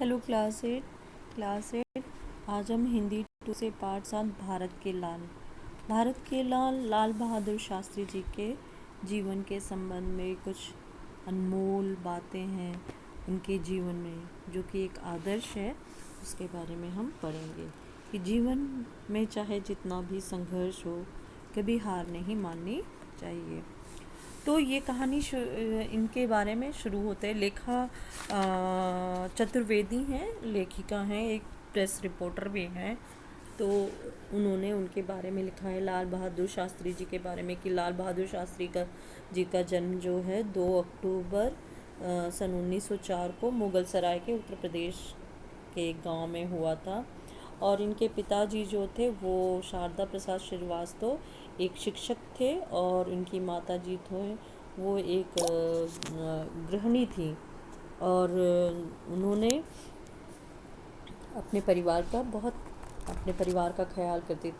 Hello class eight. आज हम Hindi two से पार्ट 7 भारत के लाल लाल बहादुर शास्त्री जी के जीवन के संबंध में कुछ अनमोल बातें हैं उनके जीवन में, जो कि एक आदर्श है। उसके बारे में हम पढ़ेंगे कि जीवन में चाहे जितना भी संघर्ष हो, कभी हार नहीं माननी चाहिए। तो ये कहानी इनके बारे में शुरू होते हैं। लेखा चतुर्वेदी हैं, लेखिका हैं, एक प्रेस रिपोर्टर भी हैं। तो उन्होंने उनके बारे में लिखा है, लाल बहादुर शास्त्री जी के बारे में, कि लाल बहादुर शास्त्री जी का जन्म जो है 2 अक्टूबर सन 1904 को मुगल सराय के उत्तर प्रदेश के एक गांव में हुआ था। और इनके पिताजी जो थे वो शारदा प्रसाद श्रीवास्तव एक शिक्षक थे, और इनकी माता जी थे वो एक गृहिणी थी। और उन्होंने अपने परिवार का ख्याल रखती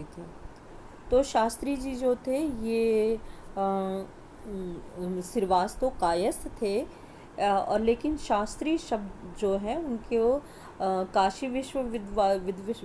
थी। तो शास्त्री जी जो थे ये श्रीवास्तव कायस्थ थे, और लेकिन शास्त्री शब्द जो है उनके वो काशी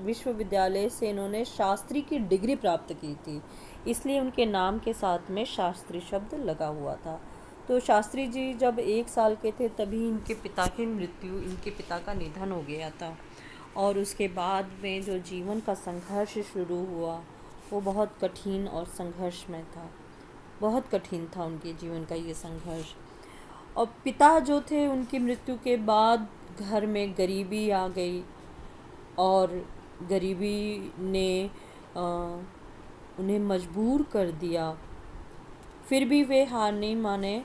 विश्वविद्यालय से इन्होंने शास्त्री की डिग्री प्राप्त की थी, इसलिए उनके नाम के साथ में शास्त्री शब्द लगा हुआ था। तो शास्त्री जी जब 1 साल के थे तभी इनके पिता का निधन हो गया था। और उसके बाद में जो जीवन का संघर्ष शुरू हुआ वो बहुत कठिन और संघर्षमय था। बहुत कठिन था उनके जीवन का ये संघर्ष। और पिता जो थे, उनकी मृत्यु के बाद घर में गरीबी आ गई, और गरीबी ने उन्हें मजबूर कर दिया। फिर भी वे हार नहीं माने,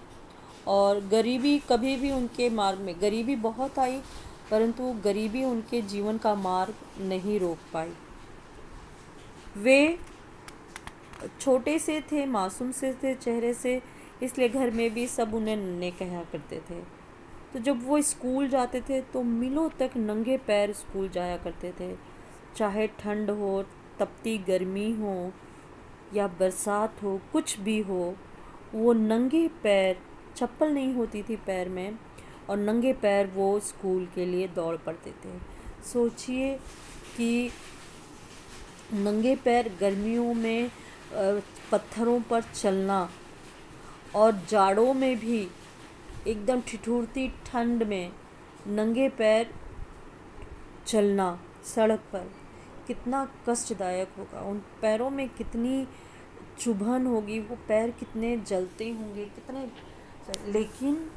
और गरीबी कभी भी उनके मार्ग में, गरीबी बहुत आई परंतु गरीबी उनके जीवन का मार्ग नहीं रोक पाई। वे छोटे से थे, मासूम से थे चेहरे से, इसलिए घर में भी सब उन्हें नन्हे कहा करते थे। तो जब वो स्कूल जाते थे तो मीलों तक नंगे पैर स्कूल जाया करते थे, चाहे ठंड हो, तपती गर्मी हो या बरसात हो, कुछ भी हो, वो नंगे पैर, चप्पल नहीं होती थी पैर में, और नंगे पैर वो स्कूल के लिए दौड़ पड़ते थे। सोचिए कि नंगे पैर गर्मियों में पत्थरों पर चलना, और जाड़ों में भी एकदम ठिठुरती ठंड में नंगे पैर चलना सड़क पर, कितना कष्टदायक होगा। उन पैरों में कितनी चुभन होगी, वो पैर कितने जलते होंगे, कितने। लेकिन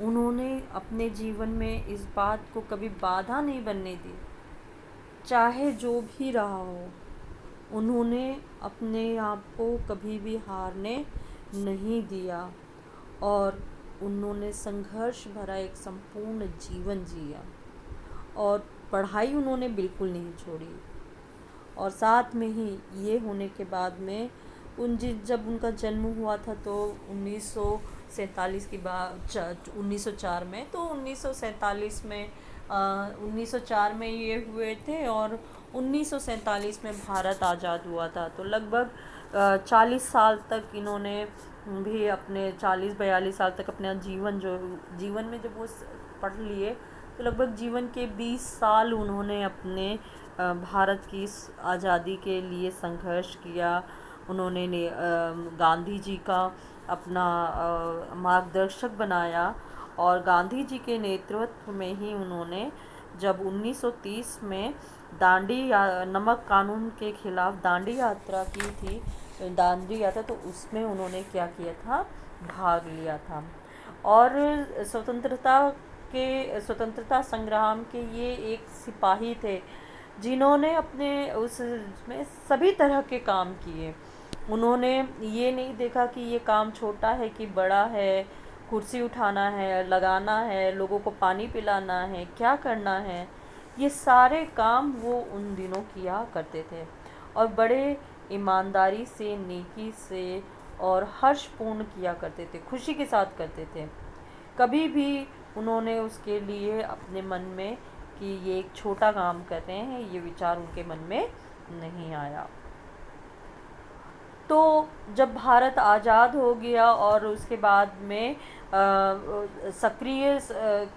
उन्होंने अपने जीवन में इस बात को कभी बाधा नहीं बनने दी, चाहे जो भी रहा हो। उन्होंने अपने आप को कभी भी हारने नहीं दिया, और उन्होंने संघर्ष भरा एक संपूर्ण जीवन जिया, और पढ़ाई उन्होंने बिल्कुल नहीं छोड़ी। और साथ में ही ये होने के बाद में जब उनका जन्म हुआ था तो 1947 की बात, 1904 में, तो 1947 में 1904 में ये हुए थे, और 1947 में भारत आज़ाद हुआ था। तो लगभग 40 साल तक इन्होंने भी अपने 40-42 साल तक अपना जीवन में जब वो पढ़ लिए, तो लगभग जीवन के 20 साल उन्होंने अपने भारत की आज़ादी के लिए संघर्ष किया। उन्होंने गांधी जी का अपना मार्गदर्शक बनाया, और गांधी जी के नेतृत्व में ही उन्होंने जब 1930 में नमक कानून के खिलाफ दांडी यात्रा की थी, तो उसमें उन्होंने क्या किया था, भाग लिया था। और स्वतंत्रता संग्राम के ये एक सिपाही थे, जिन्होंने अपने उसमें सभी तरह के काम किए। उन्होंने ये नहीं देखा कि ये काम छोटा है कि बड़ा है, कुर्सी उठाना है, लगाना है, लोगों को पानी पिलाना है, क्या करना है, ये सारे काम वो उन दिनों किया करते थे, और बड़े ईमानदारी से, नेकी से और हर्षपूर्ण किया करते थे, खुशी के साथ करते थे। कभी भी उन्होंने उसके लिए अपने मन में कि ये एक छोटा काम कर रहे हैं, ये विचार उनके मन में नहीं आया। तो जब भारत आज़ाद हो गया और उसके बाद में सक्रिय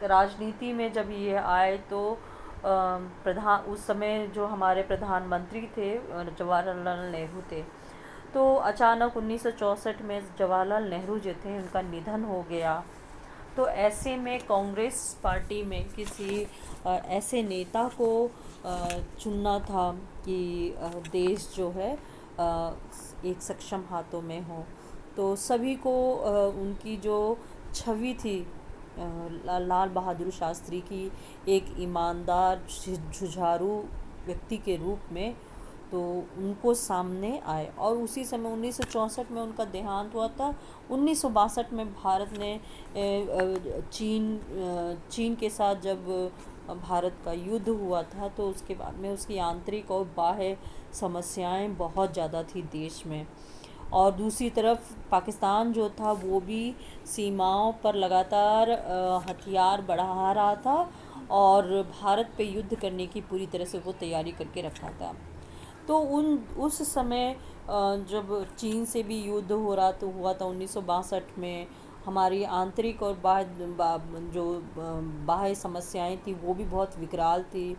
राजनीति में जब ये आए, तो प्रधान उस समय जो हमारे प्रधानमंत्री थे जवाहरलाल नेहरू थे। तो अचानक 1964 में जवाहरलाल नेहरू जो थे उनका निधन हो गया। तो ऐसे में कांग्रेस पार्टी में किसी ऐसे नेता को चुनना था कि देश जो है एक सक्षम हाथों में हो। तो सभी को उनकी जो छवि थी लाल बहादुर शास्त्री की, एक ईमानदार जुझारू व्यक्ति के रूप में, तो उनको सामने आए। और उसी समय 1964 में उनका देहांत हुआ था। 1962 में भारत ने चीन के साथ जब भारत का युद्ध हुआ था, तो उसके बाद में उसकी आंतरिक और बाह्य समस्याएं बहुत ज़्यादा थी देश में। और दूसरी तरफ पाकिस्तान जो था वो भी सीमाओं पर लगातार हथियार बढ़ा रहा था और भारत पे युद्ध करने की पूरी तरह से वो तैयारी करके रखा था। तो उस समय जब चीन से भी युद्ध हुआ था 1962 में, हमारी आंतरिक और बाह्य समस्याएं थी वो भी बहुत विकराल थी।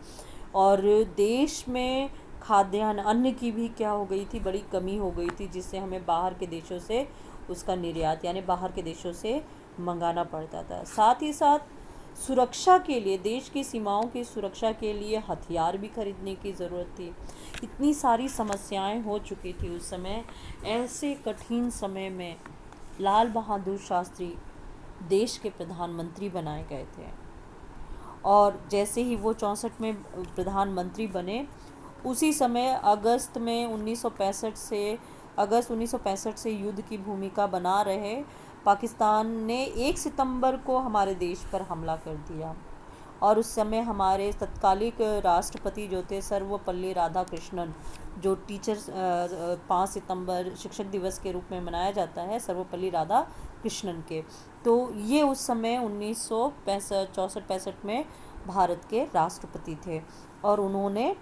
और देश में खाद्यान्न अन्न की भी क्या हो गई थी, बड़ी कमी हो गई थी, जिससे हमें बाहर के देशों से उसका निर्यात यानी बाहर के देशों से मंगाना पड़ता था। साथ ही साथ सुरक्षा के लिए, देश की सीमाओं की सुरक्षा के लिए हथियार भी खरीदने की ज़रूरत थी। इतनी सारी समस्याएं हो चुकी थी उस समय। ऐसे कठिन समय में लाल बहादुर शास्त्री देश के प्रधानमंत्री बनाए गए थे। और जैसे ही वो 64 में प्रधानमंत्री बने, उसी समय अगस्त 1965 से युद्ध की भूमिका बना रहे पाकिस्तान ने 1 सितंबर को हमारे देश पर हमला कर दिया। और उस समय हमारे तत्कालिक राष्ट्रपति जो थे सर्वपल्ली राधाकृष्णन, जो 5 सितंबर शिक्षक दिवस के रूप में मनाया जाता है सर्वपल्ली राधाकृष्णन के, तो ये उस समय 1964 में भारत के राष्ट्रपति थे। और उन्होंने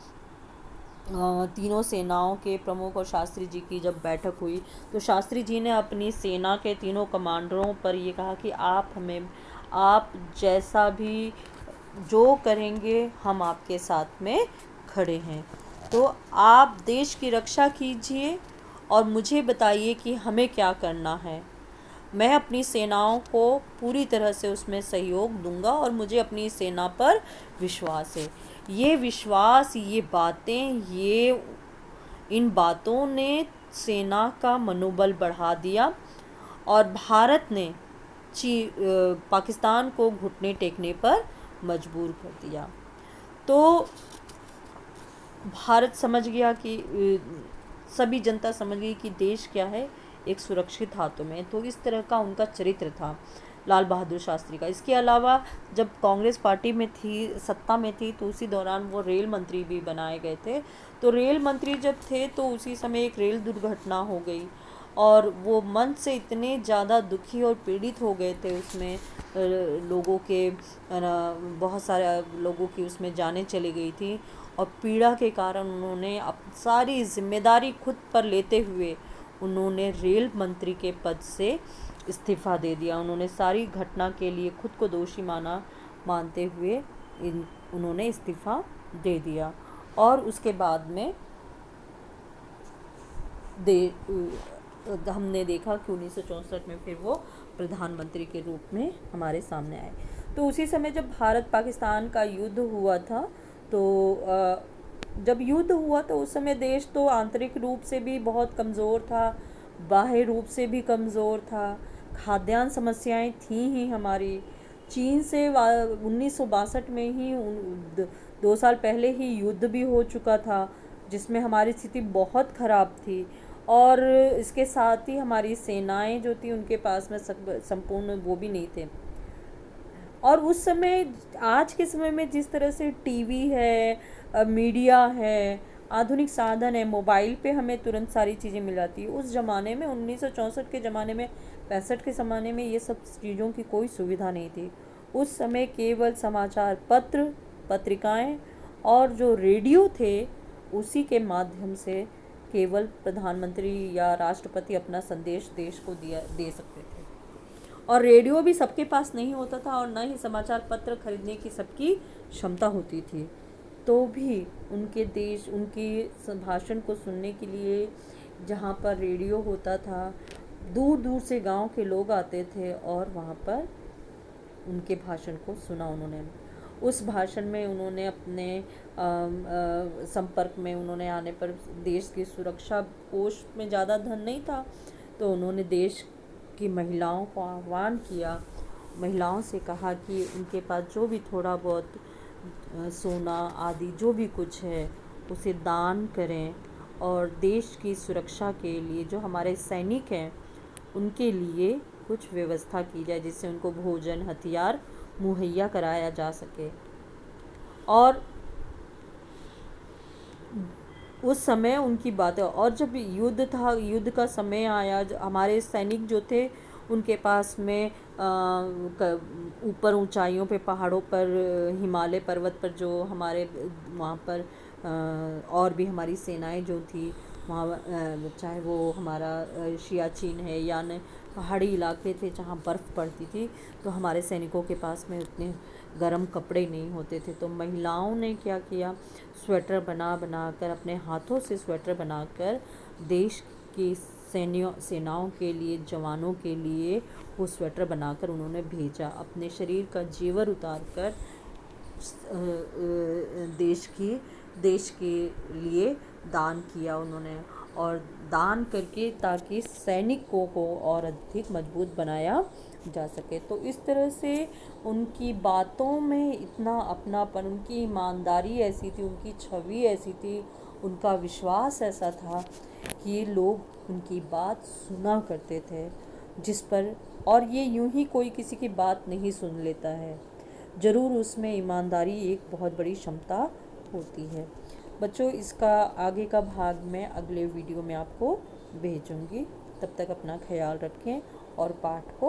तीनों सेनाओं के प्रमुख और शास्त्री जी की जब बैठक हुई, तो शास्त्री जी ने अपनी सेना के तीनों कमांडरों पर ये कहा कि आप जैसा भी जो करेंगे हम आपके साथ में खड़े हैं। तो आप देश की रक्षा कीजिए और मुझे बताइए कि हमें क्या करना है। मैं अपनी सेनाओं को पूरी तरह से उसमें सहयोग दूंगा और मुझे अपनी सेना पर विश्वास है। ये विश्वास, ये बातें, इन बातों ने सेना का मनोबल बढ़ा दिया और भारत ने पाकिस्तान को घुटने टेकने पर मजबूर कर दिया। तो भारत समझ गया कि सभी जनता समझ गई कि देश क्या है, एक सुरक्षित हाथों में। तो इस तरह का उनका चरित्र था लाल बहादुर शास्त्री का। इसके अलावा जब कांग्रेस पार्टी में थी, सत्ता में थी, तो उसी दौरान वो रेल मंत्री भी बनाए गए थे। तो रेल मंत्री जब थे तो उसी समय एक रेल दुर्घटना हो गई और वो मन से इतने ज़्यादा दुखी और पीड़ित हो गए थे। उसमें लोगों के बहुत सारे लोगों की उसमें जानें चली गई थी और पीड़ा के कारण उन्होंने सारी जिम्मेदारी खुद पर लेते हुए उन्होंने रेल मंत्री के पद से इस्तीफ़ा दे दिया। उन्होंने सारी घटना के लिए खुद को दोषी मानते हुए उन्होंने इस्तीफ़ा दे दिया। और उसके बाद में हमने देखा कि 1964 में फिर वो प्रधानमंत्री के रूप में हमारे सामने आए। तो उसी समय जब भारत पाकिस्तान का युद्ध हुआ था, तो जब युद्ध हुआ तो उस समय देश तो आंतरिक रूप से भी बहुत कमज़ोर था, बाह्य रूप से भी कमज़ोर था। खाद्यान्न समस्याएं थी ही हमारी। चीन से 1962 में ही 2 साल पहले ही युद्ध भी हो चुका था, जिसमें हमारी स्थिति बहुत ख़राब थी। और इसके साथ ही हमारी सेनाएं जो थी उनके पास में संपूर्ण वो भी नहीं थे। और उस समय, आज के समय में जिस तरह से टीवी है, मीडिया है, आधुनिक साधन है, मोबाइल पे हमें तुरंत सारी चीज़ें मिल जाती है, उस ज़माने में 1964 के ज़माने में, 65 के ज़माने में ये सब चीज़ों की कोई सुविधा नहीं थी। उस समय केवल समाचार पत्र, पत्रिकाएं और जो रेडियो थे, उसी के माध्यम से केवल प्रधानमंत्री या राष्ट्रपति अपना संदेश देश को दे सकते थे। और रेडियो भी सबके पास नहीं होता था और न ही समाचार पत्र खरीदने की सबकी क्षमता होती थी। तो भी उनके देश उनकी भाषण को सुनने के लिए जहाँ पर रेडियो होता था, दूर दूर से गांव के लोग आते थे और वहाँ पर उनके भाषण को सुना उन्होंने। उस भाषण में उन्होंने अपने संपर्क में उन्होंने आने पर देश की सुरक्षा कोष में ज़्यादा धन नहीं था, तो उन्होंने देश की महिलाओं को आह्वान किया, महिलाओं से कहा कि उनके पास जो भी थोड़ा बहुत सोना आदि जो भी कुछ है उसे दान करें और देश की सुरक्षा के लिए जो हमारे सैनिक हैं उनके लिए कुछ व्यवस्था की जाए, जिससे उनको भोजन हथियार मुहैया कराया जा सके। और उस समय उनकी बातें, और जब युद्ध था, युद्ध का समय आया, हमारे सैनिक जो थे उनके पास में ऊपर ऊंचाइयों पे पहाड़ों पर हिमालय पर्वत पर जो हमारे वहाँ पर और भी हमारी सेनाएं जो थी वहाँ, चाहे वो हमारा सियाचिन है या न पहाड़ी इलाके थे जहाँ बर्फ़ पड़ती थी, तो हमारे सैनिकों के पास में उतने गर्म कपड़े नहीं होते थे। तो महिलाओं ने क्या किया, स्वेटर बना कर, अपने हाथों से स्वेटर बनाकर देश की सेनाओं के लिए, जवानों के लिए वो स्वेटर बनाकर उन्होंने भेजा। अपने शरीर का जेवर उतार कर देश के लिए दान किया उन्होंने, और दान करके ताकि सैनिकों को और अधिक मजबूत बनाया जा सके। तो इस तरह से उनकी बातों में इतना अपनापन, उनकी ईमानदारी ऐसी थी, उनकी छवि ऐसी थी, उनका विश्वास ऐसा था कि लोग उनकी बात सुना करते थे, जिस पर, और ये यूं ही कोई किसी की बात नहीं सुन लेता है, ज़रूर उसमें ईमानदारी एक बहुत बड़ी क्षमता होती है। बच्चों, इसका आगे का भाग मैं अगले वीडियो में आपको भेजूंगी। तब तक अपना ख्याल रखें और पाठ को